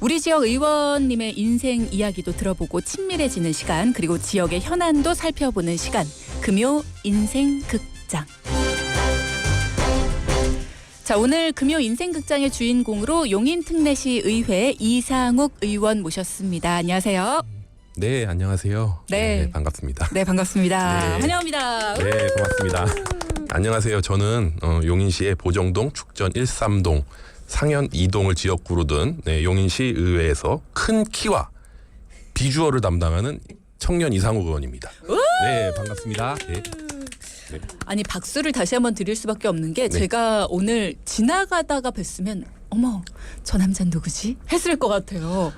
우리 지역 의원님의 인생 이야기도 들어보고 친밀해지는 시간, 그리고 지역의 현안도 살펴보는 시간, 금요 인생극장. 자, 오늘 금요 인생극장의 주인공으로 용인특례시 의회 이상욱 의원 모셨습니다. 안녕하세요. 네, 안녕하세요. 네. 반갑습니다. 네, 반갑습니다. 네. 환영합니다. 네, 고맙습니다. 안녕하세요. 저는 용인시의 보정동, 축전 13동, 상현 2동을 지역구로 둔 용인시 의회에서 큰 키와 비주얼을 담당하는 청년 이상욱 의원입니다. 네, 반갑습니다. 네. 네. 아니, 박수를 다시 한번 드릴 수밖에 없는 게 제가 오늘 지나가다가 뵀으면 어머, 저 남자는 누구지? 했을 것 같아요.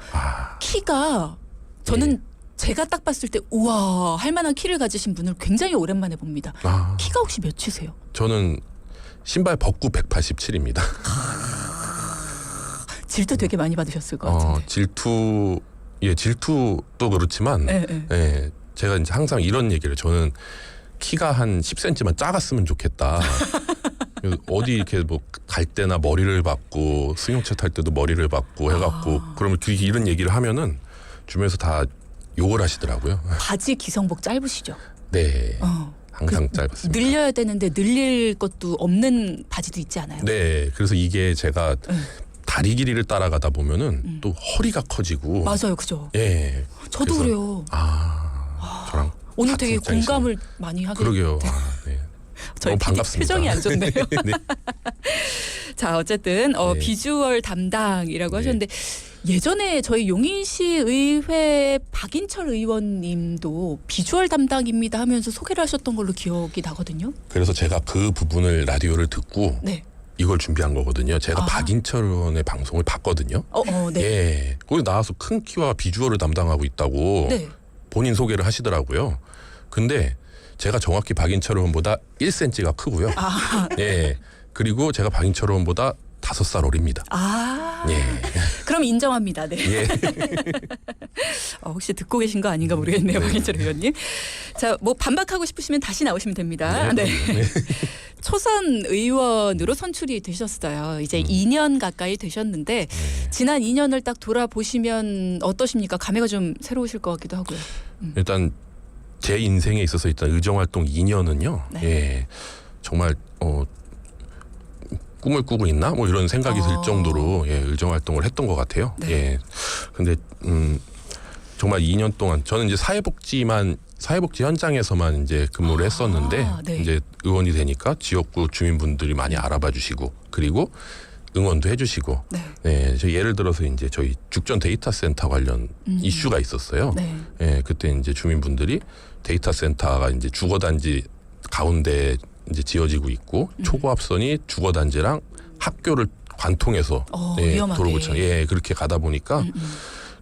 키가 저는 제가 딱 봤을 때 우와 할 만한 키를 가지신 분을 굉장히 오랜만에 봅니다. 키가 혹시 몇이세요? 저는 신발 벗고 187입니다. 질투 되게 많이 받으셨을 것 같은데. 질투도 그렇지만 제가 이제 항상 이런 얘기를, 저는 키가 한 10cm만 작았으면 좋겠다. 어디 이렇게 뭐 갈 때나 머리를 박고 승용차 탈 때도 머리를 박고 해갖고 그러면 이런 얘기를 하면은 주변에서 다 욕을 하시더라고요. 바지 기성복 짧으시죠? 네. 항상 짧았습니다. 늘려야 되는데 늘릴 것도 없는 바지도 있지 않아요? 네. 그래서 이게 제가 다리 길이를 따라가다 보면은 또 허리가 커지고. 맞아요. 그죠? 예. 저도 그래요. 저랑 오늘 되게 입장이시네요. 공감을 많이 하게 그러게요. 네. 너무 반갑습니다. 표정이 안 좋네요. 네. 자, 어쨌든 네. 비주얼 담당이라고 네. 하셨는데 예전에 저희 용인시 의회 박인철 의원님도 비주얼 담당입니다 하면서 소개를 하셨던 걸로 기억이 나거든요. 그래서 제가 그 부분을 라디오를 듣고 네. 이걸 준비한 거거든요. 제가 박인철 의원의 방송을 봤거든요. 네. 예. 거기 나와서 큰 키와 비주얼을 담당하고 있다고 네. 본인 소개를 하시더라고요. 근데 제가 정확히 박인철 의원보다 1cm가 크고요. 예. 그리고 제가 박인철 의원보다 5살 어립니다. 예. 그럼 인정합니다. 네. 예. 혹시 듣고 계신 거 아닌가 모르겠네요, 박인철 의원님. 자, 뭐 반박하고 싶으시면 다시 나오시면 됩니다. 네. 초선 의원으로 선출이 되셨어요. 이제 2년 가까이 되셨는데 지난 2년을 딱 돌아보시면 어떠십니까? 감회가 좀 새로우실 것 같기도 하고요. 일단 제 인생에 있어서 일단 의정활동 2년은요. 예. 정말 꿈을 꾸고 있나? 뭐 이런 생각이 들 정도로 의정활동을 했던 것 같아요. 네. 예. 근데 정말 2년 동안 저는 이제 사회복지 현장에서만 이제 근무를 했었는데 네. 이제 의원이 되니까 지역구 주민분들이 많이 알아봐 주시고 그리고 응원도 해주시고 저 예를 들어서 이제 저희 죽전 데이터 센터 관련 이슈가 있었어요. 네. 예, 그때 이제 주민분들이 데이터 센터가 이제 주거단지 가운데 이제 지어지고 있고 초고압선이 주거단지랑 학교를 관통해서 위험하게. 도로교차 그렇게 가다 보니까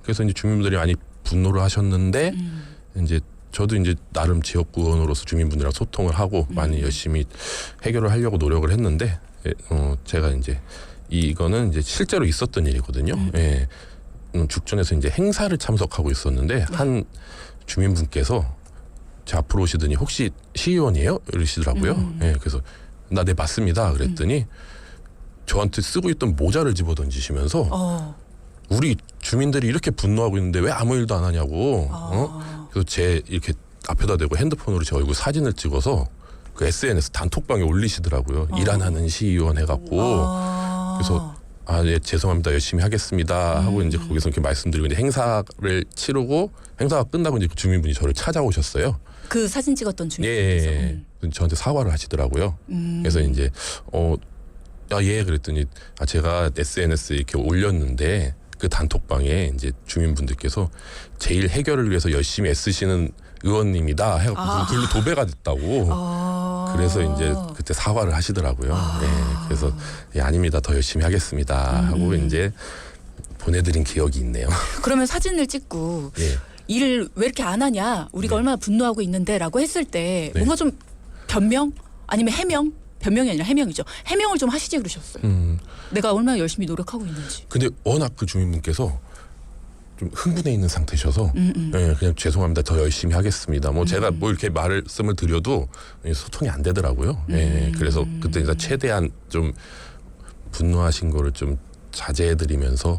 그래서 이제 주민분들이 많이 분노를 하셨는데 이제 저도 이제 나름 지역구 의원으로서 주민분들이랑 소통을 하고 많이 열심히 해결을 하려고 노력을 했는데 제가 이제 이거는 이제 실제로 있었던 일이거든요. 죽전에서 이제 행사를 참석하고 있었는데 한 주민분께서 제 앞으로 오시더니 혹시 시의원이에요? 이러시더라고요. 그래서 네 맞습니다. 그랬더니 저한테 쓰고 있던 모자를 집어 던지시면서 우리 주민들이 이렇게 분노하고 있는데 왜 아무 일도 안 하냐고. 그래서 제 이렇게 앞에다 대고 핸드폰으로 제 얼굴 사진을 찍어서 그 SNS 단톡방에 올리시더라고요. 일 안 하는 시의원 해갖고. 그래서 예, 죄송합니다. 열심히 하겠습니다. 하고 이제 거기서 이렇게 말씀드리고 이제 행사를 치르고 행사가 끝나고 이제 그 주민분이 저를 찾아오셨어요. 그 사진 찍었던 주민분께서. 저한테 사과를 하시더라고요. 그래서 이제 그랬더니 제가 SNS에 이렇게 올렸는데 그 단톡방에 이제 주민분들께서 제일 해결을 위해서 열심히 애쓰시는 의원님이다 해갖고 글로 도배가 됐다고. 그래서 이제 그때 사과를 하시더라고요. 그래서 아닙니다. 더 열심히 하겠습니다. 하고 이제 보내드린 기억이 있네요. 그러면 사진을 찍고 일을 왜 이렇게 안 하냐? 우리가 얼마나 분노하고 있는데 라고 했을 때 뭔가 좀 변명? 아니면 해명? 변명이 아니라 해명이죠. 해명을 좀 하시지 그러셨어요. 내가 얼마나 열심히 노력하고 있는지. 근데 워낙 그 주민분께서 좀 흥분해 있는 상태셔서 그냥 죄송합니다. 더 열심히 하겠습니다. 뭐 제가 뭐 이렇게 말씀을 드려도 소통이 안 되더라고요. 그래서 그때 이제 최대한 좀 분노하신 거를 좀 자제해드리면서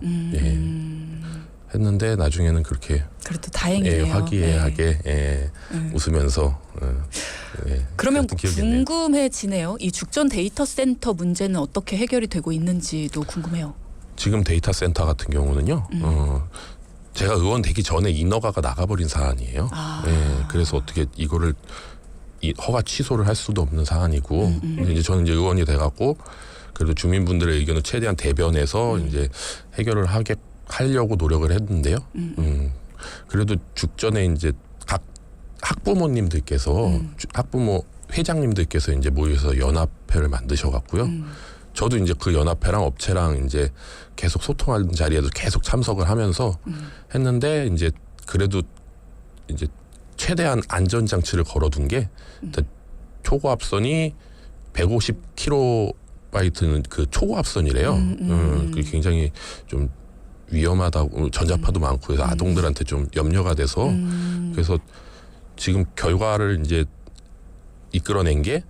했는데 나중에는 그렇게 그래도 다행이네요. 화기애애하게 웃으면서 그러면 그랬던 기억이 있네요. 궁금해지네요. 이 죽전 데이터 센터 문제는 어떻게 해결이 되고 있는지도 궁금해요. 지금 데이터 센터 같은 경우는요. 제가 의원 되기 전에 인허가가 나가버린 사안이에요. 그래서 어떻게 이거를 허가 취소를 할 수도 없는 사안이고 근데 이제 저는 이제 의원이 돼갖고 그래도 주민분들의 의견을 최대한 대변해서 이제 해결을 하려고 노력을 했는데요. 그래도 죽전에 이제 각 학부모님들께서 학부모 회장님들께서 이제 모여서 연합회를 만드셔갖고요. 저도 이제 그 연합회랑 업체랑 이제 계속 소통하는 자리에도 계속 참석을 하면서 했는데 이제 그래도 이제 최대한 안전 장치를 걸어둔 게 초고압선이 150kb는 그 초고압선이래요. 그게 굉장히 좀 위험하다고 전자파도 많고 해서 아동들한테 좀 염려가 돼서 그래서 지금 결과를 이제 이끌어낸 게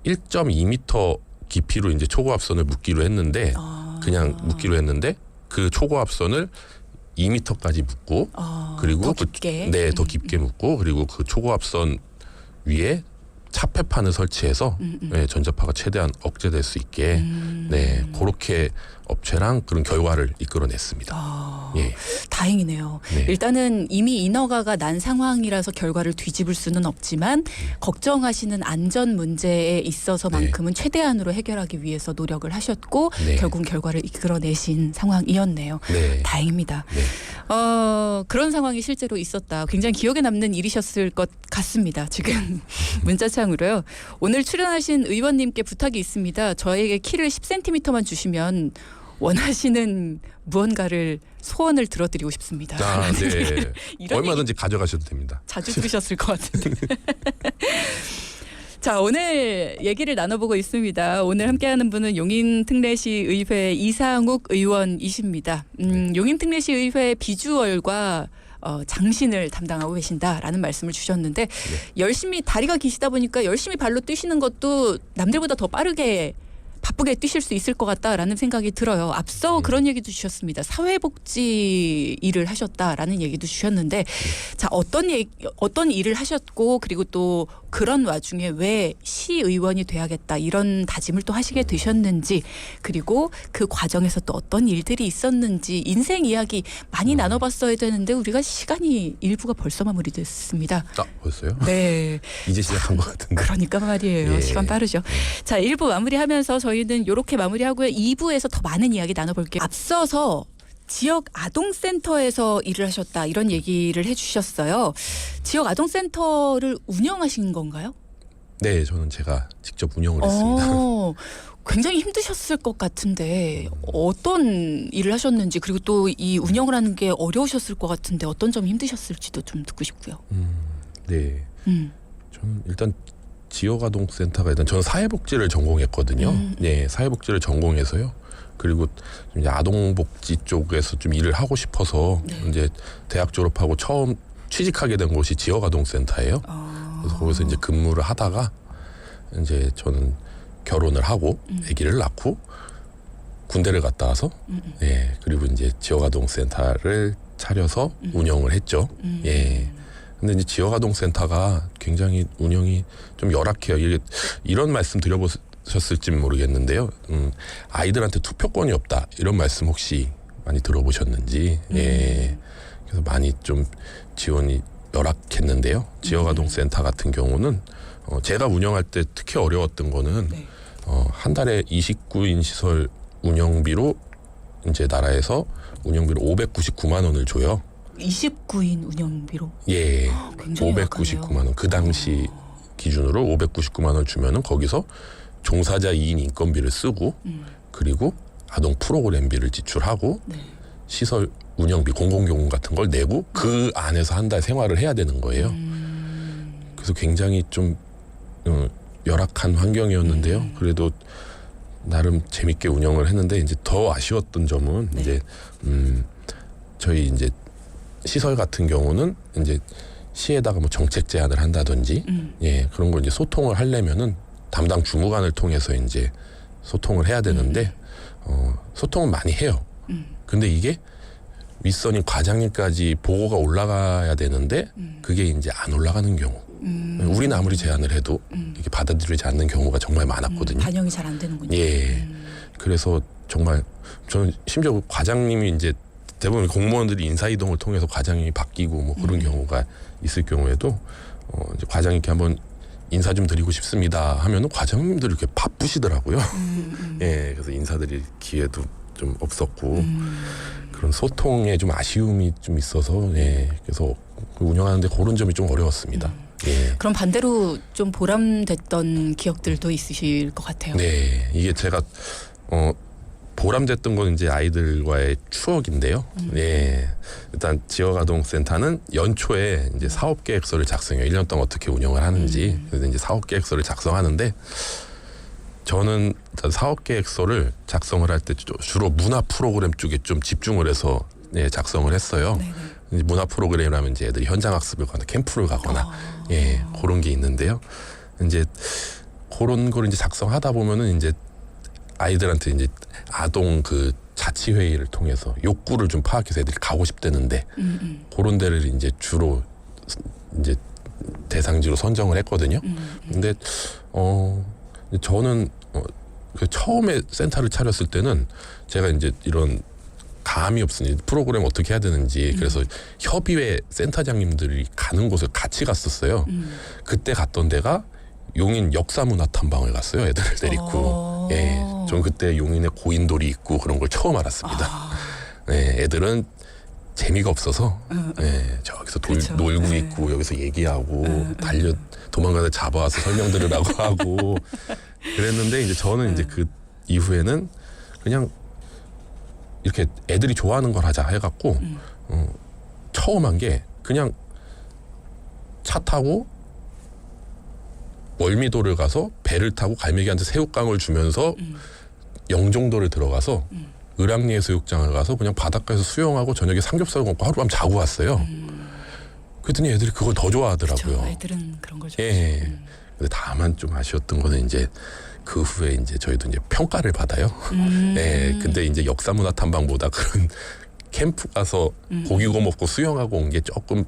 1.2m 깊이로 이제 초고압선을 묶기로 했는데 그냥 묶기로 했는데 그 초고압선을 2m까지 묶고 그리고 더 깊게 더 깊게 묶고 그리고 그 초고압선 위에 차폐판을 설치해서 전자파가 최대한 억제될 수 있게 그렇게 업체랑 그런 결과를 이끌어냈습니다. 다행이네요. 네. 일단은 이미 인허가가 난 상황이라서 결과를 뒤집을 수는 없지만 걱정하시는 안전 문제에 있어서만큼은 최대한으로 해결하기 위해서 노력을 하셨고 결국 결과를 이끌어내신 상황이었네요. 다행입니다. 그런 상황이 실제로 있었다. 굉장히 기억에 남는 일이셨을 것 같습니다. 지금 문자창으로요. 오늘 출연하신 의원님께 부탁이 있습니다. 저에게 키를 10cm만 주시면 원하시는 무언가를 소원을 들어드리고 싶습니다. 네. 이런 얼마든지 가져가셔도 됩니다. 자주 들으셨을 것 같은데. 자, 오늘 얘기를 나눠보고 있습니다. 오늘 함께하는 분은 용인특례시 의회 이상욱 의원이십니다. 용인특례시 의회 비주얼과 장신을 담당하고 계신다라는 말씀을 주셨는데 열심히 다리가 기시다 보니까 열심히 발로 뛰시는 것도 남들보다 더 빠르게 바쁘게 뛰실 수 있을 것 같다라는 생각이 들어요. 앞서 그런 얘기도 주셨습니다. 사회복지 일을 하셨다라는 얘기도 주셨는데 자, 어떤 일을 하셨고 그리고 또 그런 와중에 왜 시의원이 돼야겠다 이런 다짐을 또 하시게 되셨는지 그리고 그 과정에서 또 어떤 일들이 있었는지 인생 이야기 많이 나눠봤어야 되는데 우리가 시간이 일부가 벌써 마무리됐습니다. 벌써요? 네. 이제 시작한 것 같은데. 그러니까 말이에요. 시간 빠르죠. 자, 1부 마무리하면서 저희는 이렇게 마무리하고요. 2부에서 더 많은 이야기 나눠볼게요. 앞서서 지역 아동센터에서 일을 하셨다 이런 얘기를 해주셨어요. 지역 아동센터를 운영하신 건가요? 네, 저는 제가 직접 운영을 했습니다. 굉장히 힘드셨을 것 같은데 어떤 일을 하셨는지 그리고 또 이 운영을 하는 게 어려우셨을 것 같은데 어떤 점이 힘드셨을지도 좀 듣고 싶고요. 네, 저는 일단 지역아동센터가 일단 저는 사회복지를 전공했거든요. 네, 사회복지를 전공해서요. 그리고 이제 아동복지 쪽에서 좀 일을 하고 싶어서 이제 대학 졸업하고 처음 취직하게 된 곳이 지역아동센터예요. 그래서 거기서 이제 근무를 하다가 이제 저는 결혼을 하고 아기를 낳고 군대를 갔다 와서 그리고 이제 지역아동센터를 차려서 운영을 했죠. 근데 이제 지역아동센터가 굉장히 운영이 좀 열악해요. 이런 말씀 드려보셨을지 모르겠는데요. 아이들한테 투표권이 없다 이런 말씀 혹시 많이 들어보셨는지. 그래서 많이 좀 지원이 열악했는데요. 지역아동센터 같은 경우는 제가 운영할 때 특히 어려웠던 거는 한 달에 29인 시설 운영비로 이제 나라에서 운영비로 599만 원을 줘요. 29인 운영비로? 굉장히 599만 원. 그 당시 기준으로 599만 원을 주면은 거기서 종사자 2인 인건비를 쓰고 그리고 아동 프로그램비를 지출하고 시설 운영비, 공공요금 같은 걸 내고 그 안에서 한 달 생활을 해야 되는 거예요. 그래서 굉장히 좀 열악한 환경이었는데요. 그래도 나름 재밌게 운영을 했는데 이제 더 아쉬웠던 점은 이제 저희 이제 시설 같은 경우는 이제 시에다가 뭐 정책 제안을 한다든지 그런 걸 이제 소통을 하려면은 담당 주무관을 통해서 이제 소통을 해야 되는데 소통은 많이 해요. 근데 이게 윗선인 과장님까지 보고가 올라가야 되는데 그게 이제 안 올라가는 경우. 우리는 아무리 제안을 해도 이게 받아들이지 않는 경우가 정말 많았거든요. 반영이 잘 안 되는군요. 예. 그래서 정말 저는 심지어 그 과장님이 이제 대부분 공무원들이 인사이동을 통해서 과장님이 바뀌고 뭐 그런 경우가 있을 경우에도 이제 과장님께 한번 인사 좀 드리고 싶습니다 하면은 과장님들이 이렇게 바쁘시더라고요. 예. 그래서 인사드릴 기회도 좀 없었고 그런 소통에 좀 아쉬움이 좀 있어서 예. 그래서 운영하는데 그런 점이 좀 어려웠습니다. 예. 그럼 반대로 좀 보람됐던 기억들도 있으실 것 같아요. 네, 이게 제가 보람됐던 건 이제 아이들과의 추억인데요. 네, 일단 지역아동센터는 연초에 이제 사업 계획서를 작성해요. 1년 동안 어떻게 운영을 하는지. 그래서 이제 사업 계획서를 작성하는데 저는 사업 계획서를 작성을 할 때 주로 문화 프로그램 쪽에 좀 집중을 해서 예, 작성을 했어요. 네네. 이제 문화 프로그램이라면 이제 애들이 현장 학습을 가거나 캠프를 가거나 예, 그런 게 있는데요. 이제 그런 걸 이제 작성하다 보면은 이제 아이들한테 이제 아동 그 자치회의를 통해서 욕구를 좀 파악해서 애들이 가고 싶다는데 그런 데를 이제 주로 이제 대상지로 선정을 했거든요. 근데 저는 그 처음에 센터를 차렸을 때는 제가 이제 이런 감이 없으니 프로그램 어떻게 해야 되는지 그래서 협의회 센터장님들이 가는 곳을 같이 갔었어요. 그때 갔던 데가 용인 역사문화탐방을 갔어요. 애들을 데리고. 예, 전 그때 용인에 고인돌이 있고 그런 걸 처음 알았습니다. 네, 애들은 재미가 없어서 예, 저기서 그렇죠. 놀고 네. 있고 여기서 얘기하고 달려 도망가다 잡아와서 설명 들으라고 하고 그랬는데 이제 저는 이제 그 이후에는 그냥 이렇게 애들이 좋아하는 걸 하자 해갖고 처음 한 게 그냥 차 타고 월미도를 가서 배를 타고 갈매기한테 새우깡을 주면서 영종도를 들어가서 을왕리해수욕장을 가서 그냥 바닷가에서 수영하고 저녁에 삼겹살 먹고 하룻밤 자고 왔어요. 그랬더니 애들이 그걸 더 좋아하더라고요. 그렇죠. 애들은 그런 걸 좋아하죠. 예. 근데 다만 좀 아쉬웠던 거는 이제 그 후에 이제 저희도 이제 평가를 받아요. 예. 근데 이제 역사문화탐방보다 그런 캠프 가서 고기 구워 먹고 수영하고 온 게 조금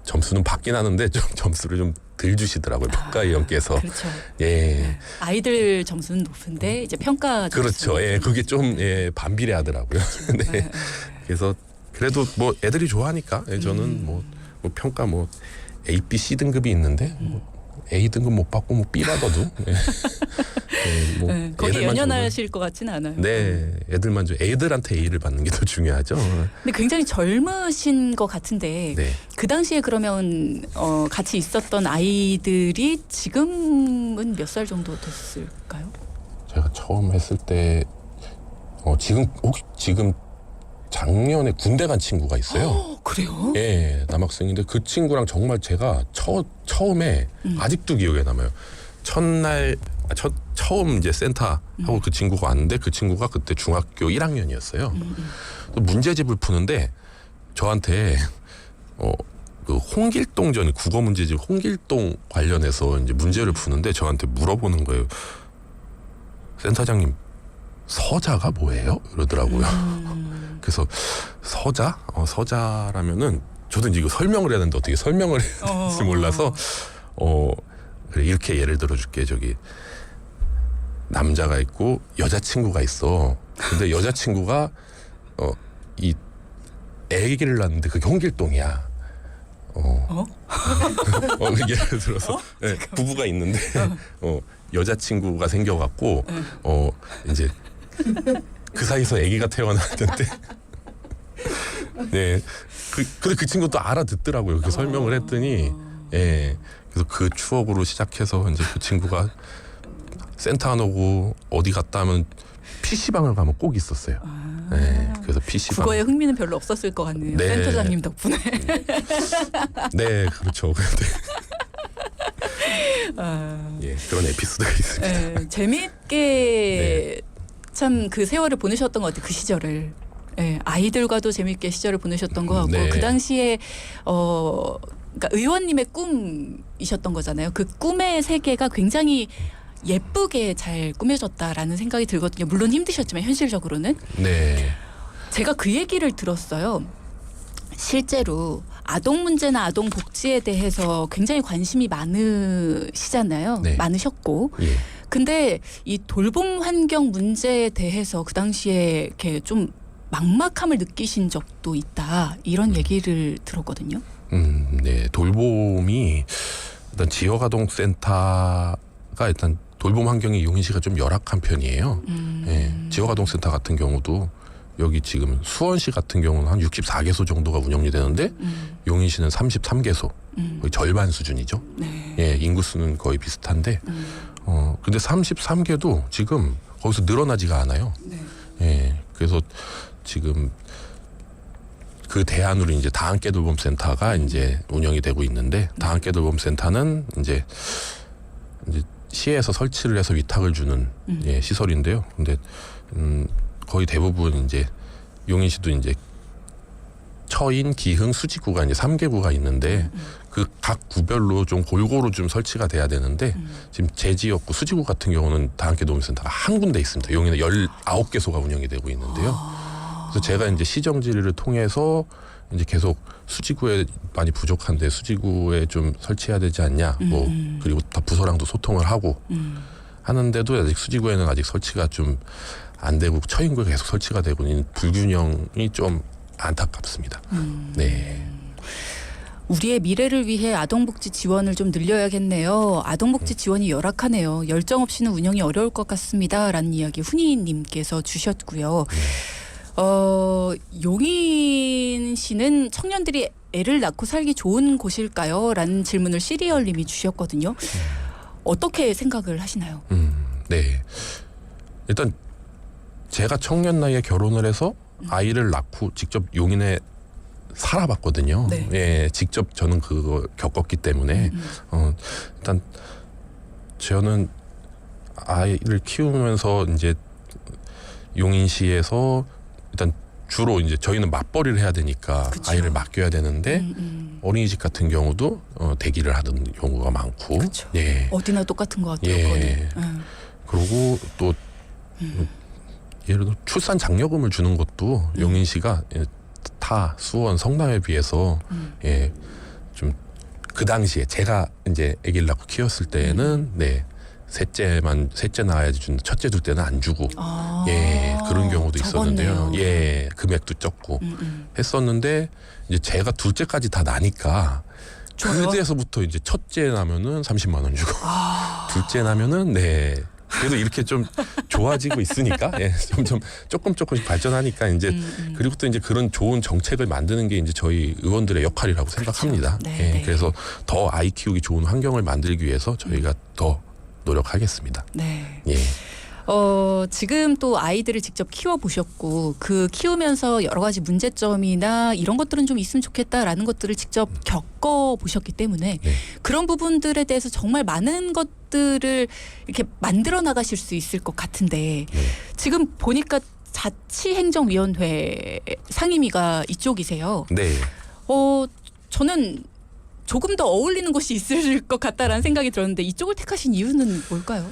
점수는 받긴 하는데 좀 점수를 좀 덜 주시더라고요. 평가위원께서. 그렇죠. 예. 아이들 점수는 높은데 이제 평가 그렇죠. 예. 그게 좀 예, 반비례하더라고요. 네. 그래서 그래도 뭐 애들이 좋아하니까 예, 저는 뭐 평가 뭐 A, B, C 등급이 있는데 뭐 A 등급 못 받고 뭐 B 받아도 예. 예, 뭐 거기 애들만 연연하실 것 같지는 않아요. 네, 애들만 애들한테 A를 받는 게 더 중요하죠. 근데 굉장히 젊으신 것 같은데 네. 그 당시에 그러면 같이 있었던 아이들이 지금은 몇 살 정도 됐을까요? 제가 처음 했을 때 지금 작년에 군대 간 친구가 있어요. 그래요? 예, 남학생인데 그 친구랑 정말 제가 처음에 아직도 기억에 남아요. 처음 이제 센터하고 그 친구가 왔는데 그 친구가 그때 중학교 1학년이었어요. 문제집을 푸는데 저한테 그 홍길동 전 국어 문제집 홍길동 관련해서 이제 문제를 푸는데 저한테 물어보는 거예요. 센터장님 서자가 뭐예요? 이러더라고요. 그래서 서자? 서자라면은 저도 이제 이거 설명을 해야 되는데 어떻게 설명을 해야 될지 몰라서 그래 이렇게 예를 들어줄게. 저기 남자가 있고 여자친구가 있어. 근데 여자친구가 이 애기를 낳는데 그게 홍길동이야. 예를 들어서 네, 부부가 있는데 여자친구가 생겨갖고 이제 그 사이에서 아기가 태어났는데 네, 근데 그 친구도 알아듣더라고요. 그 설명을 했더니 예, 그래서 그 추억으로 시작해서 이제 그 친구가 센터 안 오고 어디 갔다 하면 PC방을 가면 꼭 있었어요. 네, 그래서 PC방. 국어에 흥미는 별로 없었을 것 같네요. 네. 센터장님 덕분에. 네, 그렇죠. 예, 그런 에피소드가 있습니다. 네, 재미있게 참 그 세월을 보내셨던 것 같아요. 그 시절을. 네, 아이들과도 재미있게 시절을 보내셨던 것 같고 네. 그 당시에 그러니까 의원님의 꿈이셨던 거잖아요. 그 꿈의 세계가 굉장히 예쁘게 잘 꾸며졌다라는 생각이 들거든요. 물론 힘드셨지만 현실적으로는. 네. 제가 그 얘기를 들었어요. 실제로 아동 문제나 아동 복지에 대해서 굉장히 관심이 많으시잖아요. 네. 많으셨고. 예. 근데 이 돌봄 환경 문제에 대해서 그 당시에 이렇게 좀 막막함을 느끼신 적도 있다. 이런 얘기를 들었거든요. 네. 돌봄이 일단 지역아동센터가 일단 돌봄 환경이 용인시가 좀 열악한 편이에요. 예. 지역아동센터 같은 경우도 여기 지금 수원시 같은 경우는 한 64개소 정도가 운영이 되는데 용인시는 33개소. 거의 절반 수준이죠. 네. 예, 인구수는 거의 비슷한데 근데 33개도 지금 거기서 늘어나지가 않아요. 네. 예. 그래서 지금 그 대안으로 이제 다함께 돌봄센터가 이제 운영이 되고 있는데 다함께 돌봄센터는 이제 시에서 설치를 해서 위탁을 주는 예, 시설인데요. 근데 거의 대부분 이제 용인시도 이제 처인, 기흥, 수지구가 이제 3개구가 있는데 그 각 구별로 좀 골고루 좀 설치가 돼야 되는데 지금 제 지역구 수지구 같은 경우는 다함께 돌봄센터가 한 군데 있습니다. 용인에 19개소가 운영이 되고 있는데요. 그래서 제가 이제 시정질의를 통해서 이제 계속 수지구에 많이 부족한데 수지구에 좀 설치해야 되지 않냐. 뭐 그리고 다 부서랑도 소통을 하고 하는데도 아직 수지구에는 아직 설치가 좀 안 되고 처인구에 계속 설치가 되고 있는 불균형이 좀 안타깝습니다. 네. 우리의 미래를 위해 아동복지 지원을 좀 늘려야겠네요. 아동복지 지원이 열악하네요. 열정 없이는 운영이 어려울 것 같습니다. 라는 이야기 훈이님께서 주셨고요. 용인시는 청년들이 애를 낳고 살기 좋은 곳일까요? 라는 질문을 시리얼님이 주셨거든요. 어떻게 생각을 하시나요? 네. 일단 제가 청년 나이에 결혼을 해서 아이를 낳고 직접 용인에 살아봤거든요. 네. 예, 직접 저는 그거 겪었기 때문에 일단 저는 아이를 키우면서 이제 용인시에서 일단 주로 이제 저희는 맞벌이를 해야 되니까 그쵸. 아이를 맡겨야 되는데 어린이집 같은 경우도 대기를 하던 경우가 많고, 그쵸. 예, 어디나 똑같은 것 같아요. 예. 거는. 그리고 또 예를 들어 출산 장려금을 주는 것도 용인시가 타 수원 성남에 비해서 예, 좀 그 당시에 제가 이제 아기를 낳고 키웠을 때에는 네, 셋째 낳아야지 주는 첫째 둘 때는 안 주고 예, 그런 경우도 있었는데요. 적었네요. 예, 금액도 적고 했었는데 이제 제가 둘째까지 다 나니까 좋아요? 그때서부터 이제 첫째 나면은 30만 원 주고 둘째 나면은 네. 그래도 이렇게 좀 좋아지고 있으니까 예, 점점 조금씩 발전하니까 이제 그리고 또 이제 그런 좋은 정책을 만드는 게 이제 저희 의원들의 역할이라고 생각합니다. 네, 예, 네. 그래서 더 아이 키우기 좋은 환경을 만들기 위해서 저희가 더 노력하겠습니다. 네. 예. 지금 또 아이들을 직접 키워보셨고 그 키우면서 여러 가지 문제점이나 이런 것들은 좀 있으면 좋겠다라는 것들을 직접 겪어보셨기 때문에 네. 그런 부분들에 대해서 정말 많은 것들을 이렇게 만들어 나가실 수 있을 것 같은데 네. 지금 보니까 자치행정위원회 상임위가 이쪽이세요. 네. 저는 조금 더 어울리는 곳이 있을 것 같다라는 생각이 들었는데 이쪽을 택하신 이유는 뭘까요?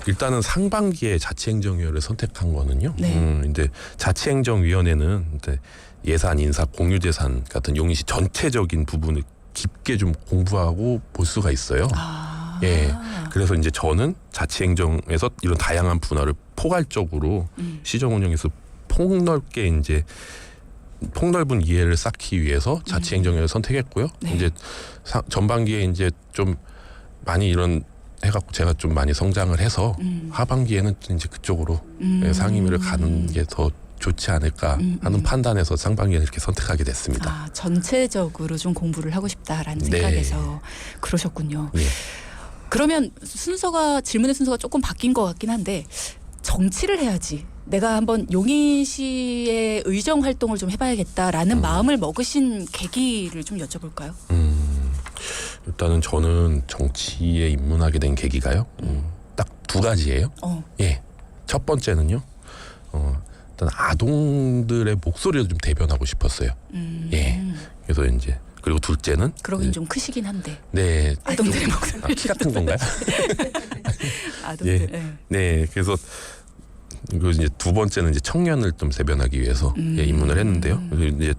일단은 상반기에 자치행정위원회를 선택한 거는요. 네. 이제 자치행정위원회는 이제 예산, 인사, 공유재산 같은 용인시 전체적인 부분을 깊게 좀 공부하고 볼 수가 있어요. 예. 그래서 이제 저는 자치행정에서 이런 다양한 분야를 포괄적으로 시정 운영에서 폭넓게 이제 폭넓은 이해를 쌓기 위해서 자치행정위를 선택했고요. 네. 이제 전반기에 이제 좀 많이 이런 해갖고 제가 좀 많이 성장을 해서 하반기에는 이제 그쪽으로 상임위를 가는 게 더 좋지 않을까 하는 판단에서 상반기에 이렇게 선택하게 됐습니다. 전체적으로 좀 공부를 하고 싶다라는 네. 생각에서 그러셨군요. 예. 그러면 질문의 순서가 조금 바뀐 것 같긴 한데 정치를 해야지. 내가 한번 용인시의 의정 활동을 좀 해봐야겠다라는 마음을 먹으신 계기를 좀 여쭤볼까요? 일단은 저는 정치에 입문하게 된 계기가요. 딱 두 가지예요. 예. 첫 번째는요. 일단 아동들의 목소리를 좀 대변하고 싶었어요. 예. 그래서 이제 그리고 둘째는 그러긴 좀 크시긴 한데 네. 아동들의 목소리. 키 같은 건가요? 아동들. 예. 네. 네. 그래서 그리고 이제 두 번째는 이제 청년을 좀 대변하기 위해서 예, 입문을 했는데요. 그리고 이제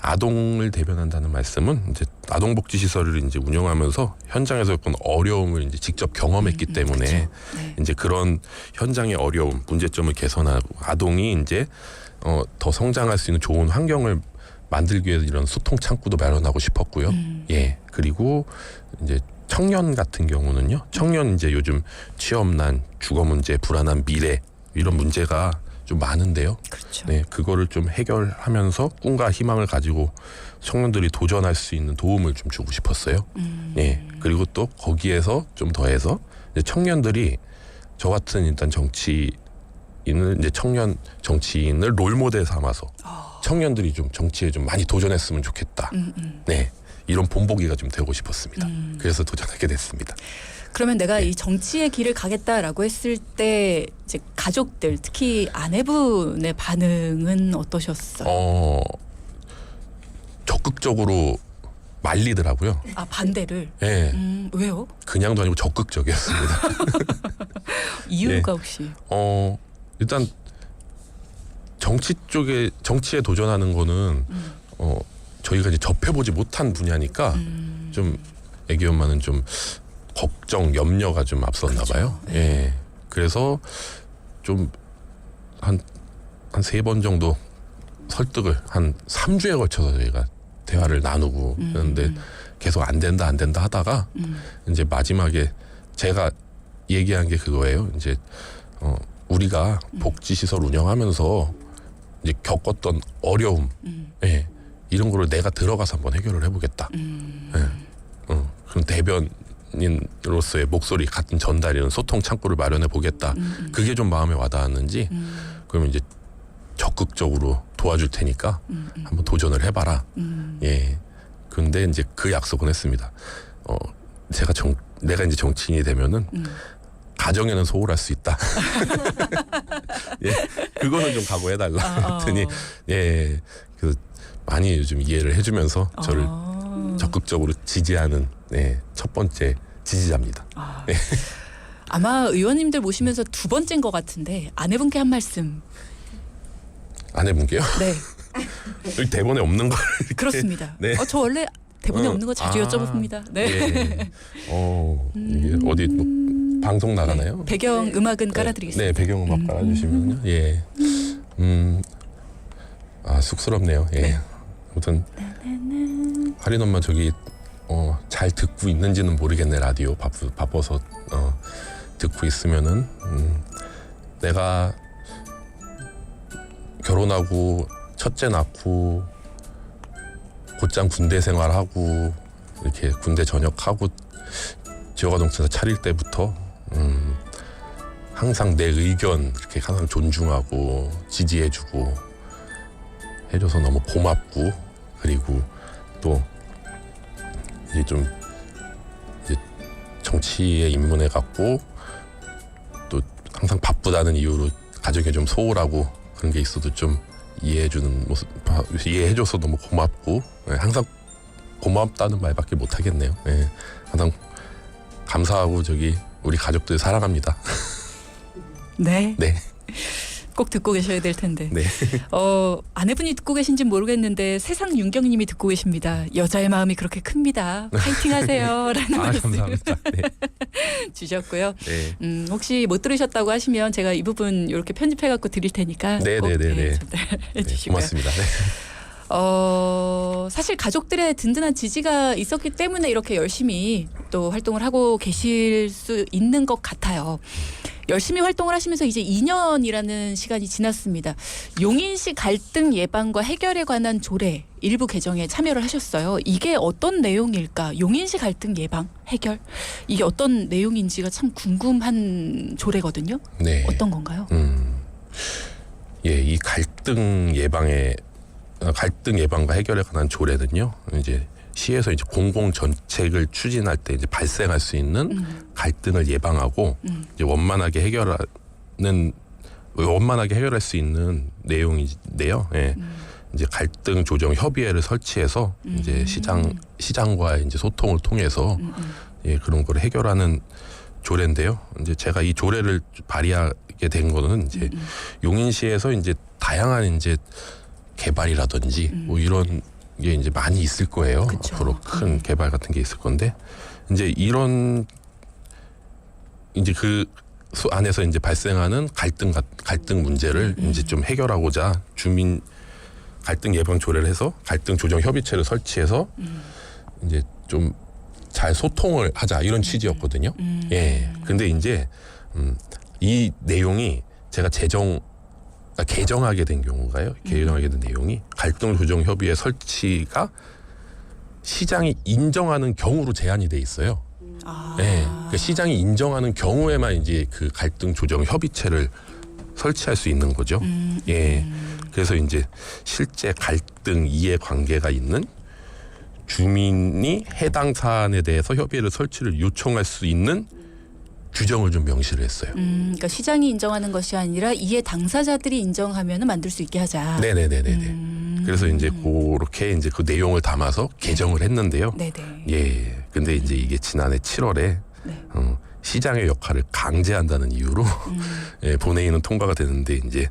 아동을 대변한다는 말씀은 이제 아동복지시설을 이제 운영하면서 현장에서 겪은 어려움을 이제 직접 경험했기 때문에 그렇죠. 네. 이제 그런 현장의 어려움, 문제점을 개선하고 아동이 이제 더 성장할 수 있는 좋은 환경을 만들기 위해서 이런 소통 창구도 마련하고 싶었고요. 예. 그리고 이제 청년 같은 경우는요. 청년 이제 요즘 취업난, 주거 문제, 불안한 미래 이런 문제가 좀 많은데요. 그렇죠. 네, 그거를 좀 해결하면서 꿈과 희망을 가지고 청년들이 도전할 수 있는 도움을 좀 주고 싶었어요. 예. 그리고 또 거기에서 좀 더해서 이제 청년들이 저 같은 일단 정치인을 이제 청년 정치인을 롤 모델 삼아서 청년들이 좀 정치에 좀 많이 도전했으면 좋겠다. 네. 이런 본보기가 좀 되고 싶었습니다. 그래서 도전하게 됐습니다. 그러면 내가 이 정치의 길을 가겠다라고 했을 때 이제 가족들, 특히 아내분의 반응은 어떠셨어요? 적극적으로 말리더라고요. 아, 반대를? 예. 왜요? 그냥도 아니고 적극적이었습니다. 이유가 혹시? 일단 정치에 도전하는 거는 저희가 이제 접해보지 못한 분야니까 좀 애기 엄마는 좀 걱정, 염려가 좀 앞섰나 봐요. 네. 예. 그래서 좀 한 3번 정도 설득을 한 3주에 걸쳐서 저희가 대화를 나누고 그런데 계속 안 된다 하다가 이제 마지막에 제가 얘기한 게 그거예요. 이제 우리가 복지시설 운영하면서 이제 겪었던 어려움, 예, 이런 거를 내가 들어가서 한번 해결을 해보겠다. 예. 그럼 대변인으로서의 목소리 같은 전달이는 소통 창구를 마련해 보겠다. 그게 좀 마음에 와닿았는지 그러면 이제 적극적으로 도와줄 테니까 한번 도전을 해봐라. 예. 근데 이제 그 약속은 했습니다. 내가 이제 정치인이 되면은 가정에는 소홀할 수 있다. 예. 그거는 좀 각오해달라. 했더니 예. 그 많이 요즘 이해를 해주면서 저를 적극적으로 지지하는 첫 번째 지지자입니다. 네. 아마 의원님들 모시면서 두 번째인 것 같은데 아내분께 한 말씀. 아내분께요? 네. 여기 대본에 없는 걸 그렇습니다. 네. 저 원래 대본에 없는 거 자주 여쭤봅니다. 네. 예. 이게 어디 뭐 방송 나가나요? 네. 배경 음악은 깔아드리겠습니다. 네, 배경 음악 깔아주시면요. 예. 쑥스럽네요. 예. 네. 아무튼 할인 엄마 저기 잘 듣고 있는지는 모르겠네. 라디오 바빠서 듣고 있으면은 내가 결혼하고 첫째 낳고 곧장 군대 생활하고 이렇게 군대 전역하고 지역아동센터 차릴 때부터 항상 내 의견 이렇게 항상 존중하고 지지해주고 해줘서 너무 고맙고 그리고 또 이제 좀 이제 정치에 입문해갖고 또 항상 바쁘다는 이유로 가족에 좀 소홀하고 그런 게 있어도 좀 이해해주는 모습 이해해줘서 너무 고맙고 항상 고맙다는 말밖에 못하겠네요. 항상 감사하고 우리 가족들 사랑합니다. 네. 네. 꼭 듣고 계셔야 될 텐데. 네. 아내분이 듣고 계신지 모르겠는데 세상 윤경님이 듣고 계십니다. 여자의 마음이 그렇게 큽니다. 파이팅하세요라는 말씀 감사합니다. 네. 주셨고요. 네. 혹시 못 들으셨다고 하시면 제가 이 부분 이렇게 편집해갖고 드릴 테니까 꼭 전달해 주시고요. 고맙습니다. 네. 사실 가족들의 든든한 지지가 있었기 때문에 이렇게 열심히 또 활동을 하고 계실 수 있는 것 같아요. 열심히 활동을 하시면서 이제 2년이라는 시간이 지났습니다. 용인시 갈등 예방과 해결에 관한 조례 일부 개정에 참여를 하셨어요. 이게 어떤 내용일까? 용인시 갈등 예방, 해결 이게 어떤 내용인지가 참 궁금한 조례거든요. 네. 어떤 건가요? 이 갈등 예방과 해결에 관한 조례는요. 이제 시에서 이제 공공 정책을 추진할 때 이제 발생할 수 있는 갈등을 예방하고 이제 원만하게 해결할 수 있는 내용인데요. 예. 이제 갈등 조정 협의회를 설치해서 이제 시장과의 이제 소통을 통해서 그런 걸 해결하는 조례인데요. 이제 제가 이 조례를 발의하게 된 거는 이제 용인시에서 이제 다양한 이제 개발이라든지 뭐 이런 게 이제 많이 있을 거예요. 그쵸. 앞으로 큰 개발 같은 게 있을 건데 이제 이런 이제 그 안에서 이제 발생하는 갈등 문제를 이제 좀 해결하고자 주민 갈등 예방 조례를 해서 갈등 조정 협의체를 설치해서 이제 좀 잘 소통을 하자 이런 취지였거든요. 예. 근데 이제 이 내용이 제가 개정하게 된 경우가요. 개정하게 된 내용이 갈등 조정 협의회 설치가 시장이 인정하는 경우로 제한이 돼 있어요. 예. 그러니까 시장이 인정하는 경우에만 이제 그 갈등 조정 협의체를 설치할 수 있는 거죠. 예. 그래서 이제 실제 갈등 이해 관계가 있는 주민이 해당 사안에 대해서 협의회를 설치를 요청할 수 있는 규정을 좀 명시를 했어요. 그러니까 시장이 인정하는 것이 아니라 이해 당사자들이 인정하면은 만들 수 있게 하자. 네네네네네. 그래서 이제 그렇게 이제 그 내용을 담아서 개정을 했는데요. 네네. 예. 근데 이제 이게 지난해 7월에 네. 시장의 역할을 강제한다는 이유로 예, 본회의는 통과가 됐는데 이제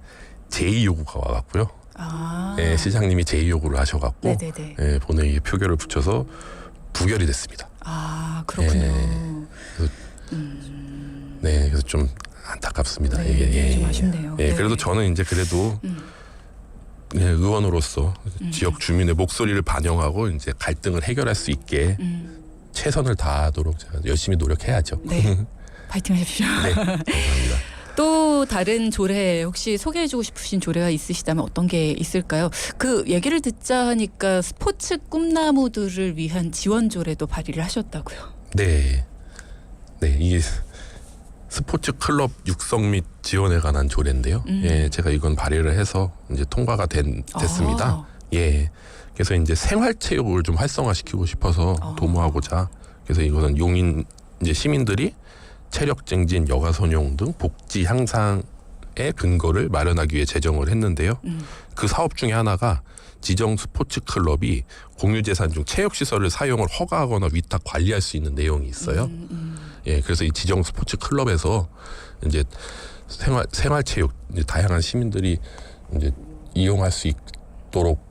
제의 요구가 와갖고요. 예, 시장님이 제의 요구를 하셔갖고 네네네. 예, 본회의에 표결을 붙여서 부결이 됐습니다. 아 그렇군요. 네, 그래서 좀 안타깝습니다. 네, 이게 예, 좀 아쉽네요. 예, 네. 그래도 저는 이제 그래도 예, 의원으로서 지역 주민의 목소리를 반영하고 이제 갈등을 해결할 수 있게 최선을 다하도록 제가 열심히 노력해야죠. 네. 파이팅 하십시오. 네, 감사합니다. 또 다른 조례 혹시 소개해주고 싶으신 조례가 있으시다면 어떤 게 있을까요? 그 얘기를 듣자 하니까 스포츠 꿈나무들을 위한 지원 조례도 발의를 하셨다고요. 네, 네, 이게 스포츠 클럽 육성 및 지원에 관한 조례인데요. 예, 제가 이건 발의를 해서 이제 통과가 됐습니다. 아. 예, 그래서 이제 생활체육을 좀 활성화시키고 싶어서 도모하고자 그래서 이거는 용인 이제 시민들이 체력 증진, 여가 선용 등 복지 향상의 근거를 마련하기 위해 제정을 했는데요. 그 사업 중에 하나가 지정 스포츠 클럽이 공유재산 중 체육시설을 사용을 허가하거나 위탁 관리할 수 있는 내용이 있어요. 예, 그래서 이 지정 스포츠 클럽에서 이제 생활체육 이제 다양한 시민들이 이제 이용할 수 있도록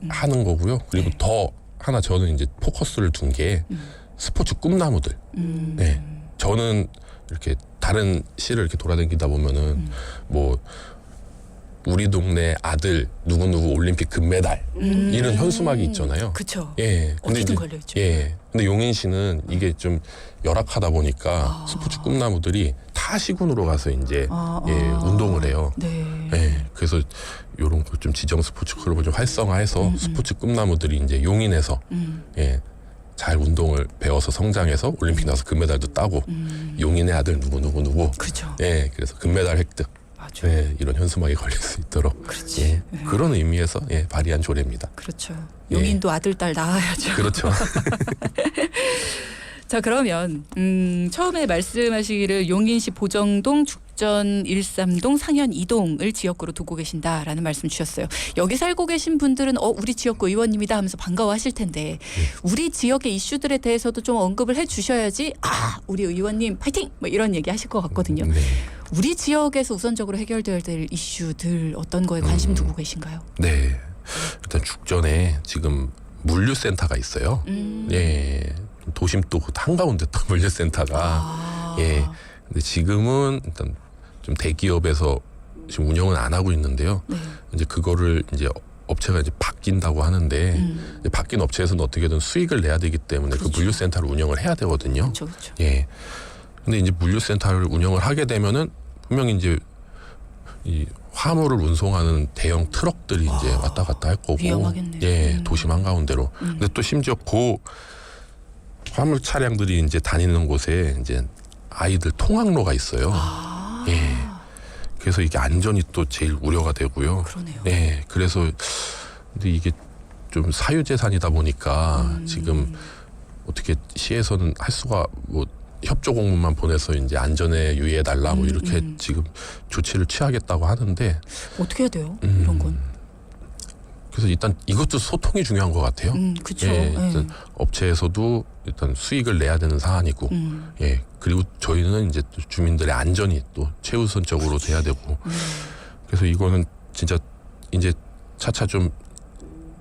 하는 거고요. 그리고 더 하나 저는 이제 포커스를 둔 게 스포츠 꿈나무들. 네, 저는 이렇게 다른 시를 이렇게 돌아다니다 보면은 뭐 우리 동네 아들 누구누구 올림픽 금메달 이런 현수막이 있잖아요. 그렇죠. 예, 근데 어디든 이제 걸려 있죠. 예, 근데 용인시는 이게 좀 열악하다 보니까 스포츠 꿈나무들이 타 시군으로 가서 이제 예, 운동을 해요. 네. 예, 그래서 이런 거 좀 지정 스포츠 클럽을 좀 활성화해서 스포츠 꿈나무들이 이제 용인에서 예, 잘 운동을 배워서 성장해서 올림픽 나서 금메달도 따고 용인의 아들 누구 그렇죠. 예, 그래서 금메달 획득 맞아. 예, 이런 현수막이 걸릴 수 있도록 그렇지. 예, 네. 그런 의미에서 예, 발의한 조례입니다. 그렇죠. 예. 용인도 아들 딸 낳아야죠. 그렇죠. 자 그러면 처음에 말씀하시기를 용인시 보정동, 죽전 13동, 상현 2동을 지역구로 두고 계신다라는 말씀 주셨어요. 여기 살고 계신 분들은 우리 지역구 의원님이다 하면서 반가워하실 텐데 우리 지역의 이슈들에 대해서도 좀 언급을 해주셔야지 우리 의원님 파이팅! 뭐 이런 얘기 하실 것 같거든요. 네. 우리 지역에서 우선적으로 해결돼야 될 이슈들 어떤 거에 관심 두고 계신가요? 네. 일단 죽전에 지금 물류센터가 있어요. 예. 도심 또 한가운데 또 물류센터가 예. 근데 지금은 일단 좀 대기업에서 지금 운영은 안 하고 있는데요. 네. 이제 그거를 이제 업체가 이제 바뀐다고 하는데 이제 바뀐 업체에서는 어떻게든 수익을 내야 되기 때문에 그렇죠. 그 물류센터를 운영을 해야 되거든요. 그렇죠, 그렇죠. 예. 근데 이제 물류센터를 운영을 하게 되면은 분명히 이제 이 화물을 운송하는 대형 트럭들이 이제 왔다 갔다 할 거고, 위험하겠네요. 예, 도심 한가운데로. 근데 또 심지어 그 화물 차량들이 이제 다니는 곳에 이제 아이들 통학로가 있어요. 예. 그래서 이게 안전이 또 제일 우려가 되고요. 그러네요. 예. 그래서 근데 이게 좀 사유재산이다 보니까 지금 어떻게 시에서는 할 수가 뭐 협조 공문만 보내서 이제 안전에 유의해 달라 뭐 이렇게 지금 조치를 취하겠다고 하는데 어떻게 해야 돼요? 이런 건. 그래서 일단 이것도 소통이 중요한 것 같아요. 그렇죠. 예, 일단 업체에서도 일단 수익을 내야 되는 사안이고, 예, 그리고 저희는 이제 또 주민들의 안전이 또 최우선적으로 돼야 되고, 그래서 이거는 진짜 이제 차차 좀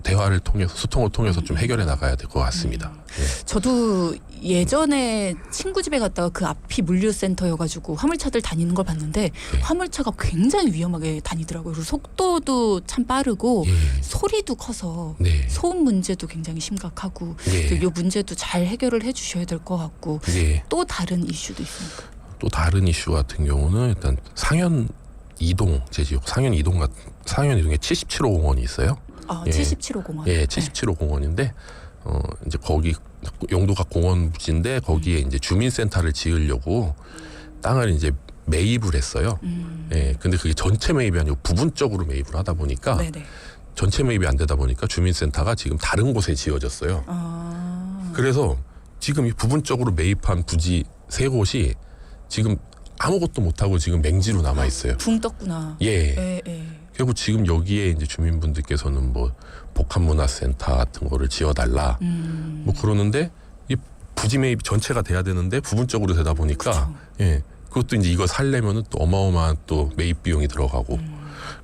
대화를 통해서 소통을 통해서 좀 해결해 나가야 될 것 같습니다. 네. 저도 예전에 친구 집에 갔다가 그 앞이 물류센터여가지고 화물차들 다니는 걸 봤는데 네. 화물차가 굉장히 위험하게 다니더라고요. 그리고 속도도 참 빠르고 예. 소리도 커서 네. 소음 문제도 굉장히 심각하고 예. 이 문제도 잘 해결을 해주셔야 될 것 같고 예. 또 다른 이슈도 있습니까? 또 다른 이슈 같은 경우는 일단 상현 이동 제 지역 상현 이동에 77호 공원이 있어요. 예. 77호 공원. 예, 77호 공원인데 이제 거기 용도가 공원 부지인데 거기에 이제 주민센터를 지으려고 땅을 이제 매입을 했어요. 예, 근데 그게 전체 매입이 아니고 부분적으로 매입을 하다 보니까 네네. 전체 매입이 안 되다 보니까 주민센터가 지금 다른 곳에 지어졌어요. 그래서 지금 이 부분적으로 매입한 부지 3곳이 지금 아무것도 못하고 지금 맹지로 남아 있어요. 붕 떴구나. 예. 그리고 지금 여기에 이제 주민분들께서는 뭐 복합문화센터 같은 거를 지어달라 뭐 그러는데 이 부지 매입 전체가 돼야 되는데 부분적으로 되다 보니까 그쵸. 예 그것도 이제 이거 살려면은 또 어마어마한 또 매입 비용이 들어가고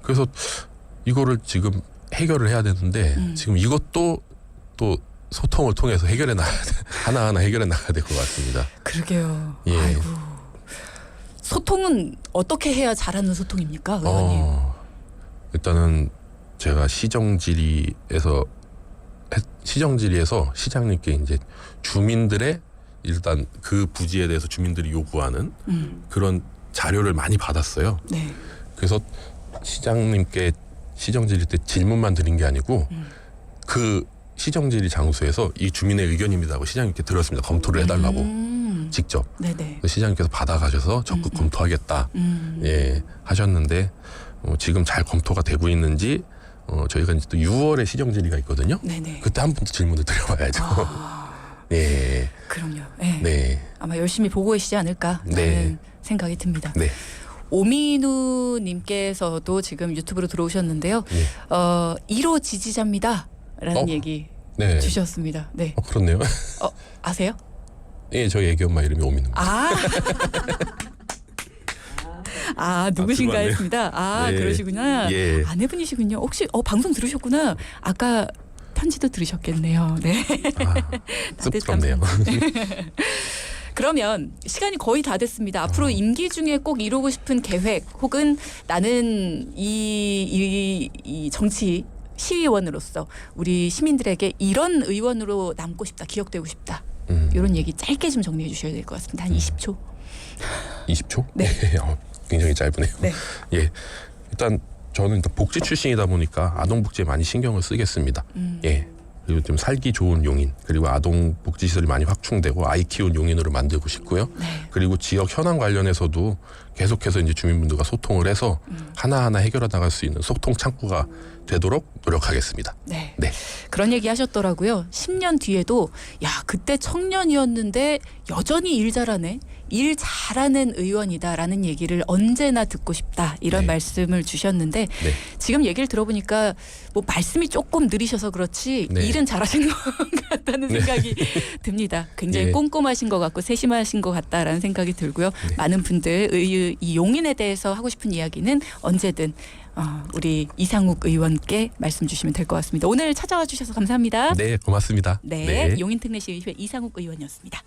그래서 이거를 지금 해결을 해야 되는데 지금 이것도 또 소통을 통해서 해결해 나가야 돼. 하나하나 해결해 나가야 될 것 같습니다. 그러게요. 예. 아이고. 소통은 어떻게 해야 잘하는 소통입니까, 의원님? 일단은 제가 시정질의에서 시장님께 이제 주민들의 일단 그 부지에 대해서 주민들이 요구하는 그런 자료를 많이 받았어요. 네. 그래서 시장님께 시정질의 때 질문만 드린 게 아니고 그 시정질의 장소에서 이 주민의 의견입니다 하고 시장님께 들었습니다. 검토를 해달라고 직접. 네네. 시장님께서 받아가셔서 적극 검토하겠다 예 하셨는데 지금 잘 검토가 되고 있는지 저희가 이제 또 6월에 시정질의가 있거든요. 네네. 그때 한 번 더 질문을 드려봐야죠. 예. 그럼요. 네. 네. 아마 열심히 보고 계시지 않을까라는 네. 생각이 듭니다. 네. 오민우 님께서도 지금 유튜브로 들어오셨는데요. 예. 1호 지지자입니다라는 얘기 네. 주셨습니다. 네. 그렇네요. 아세요? 예, 저희 애기 엄마 이름이 오민우입니다. 누구신가 들어왔네요. 했습니다. 네. 그러시구나. 예. 아내분이시군요. 혹시 방송 들으셨구나. 아까 편지도 들으셨겠네요. 네. 씁쓸하네요. 그러면 시간이 거의 다 됐습니다. 앞으로 임기 중에 꼭 이루고 싶은 계획 혹은 나는 이 정치 시의원으로서 우리 시민들에게 이런 의원으로 남고 싶다, 기억되고 싶다. 이런 얘기 짧게 좀 정리해 주셔야 될 것 같습니다. 한 20초. 20초? 네. 굉장히 짧으네요. 네. 예. 일단 저는 일단 복지 출신이다 보니까 아동복지에 많이 신경을 쓰겠습니다. 예. 그리고 좀 살기 좋은 용인 그리고 아동복지 시설이 많이 확충되고 아이 키운 용인으로 만들고 싶고요. 네. 그리고 지역 현안 관련해서도 계속해서 이제 주민분들과 소통을 해서 하나하나 해결해 나갈 수 있는 소통 창구가 되도록 노력하겠습니다. 네. 네. 그런 얘기 하셨더라고요. 10년 뒤에도 그때 청년이었는데 여전히 일 잘하네. 일 잘하는 의원이다라는 얘기를 언제나 듣고 싶다. 이런 네. 말씀을 주셨는데 네. 지금 얘기를 들어보니까 뭐 말씀이 조금 느리셔서 그렇지 네. 일은 잘하시는 것 같다는 생각이 듭니다. 굉장히 예. 꼼꼼하신 것 같고 세심하신 것 같다라는 생각이 들고요. 네. 많은 분들 이 용인에 대해서 하고 싶은 이야기는 언제든 우리 이상욱 의원께 말씀 주시면 될 것 같습니다. 오늘 찾아와 주셔서 감사합니다. 네, 고맙습니다. 네, 용인특례시의회 이상욱 의원이었습니다.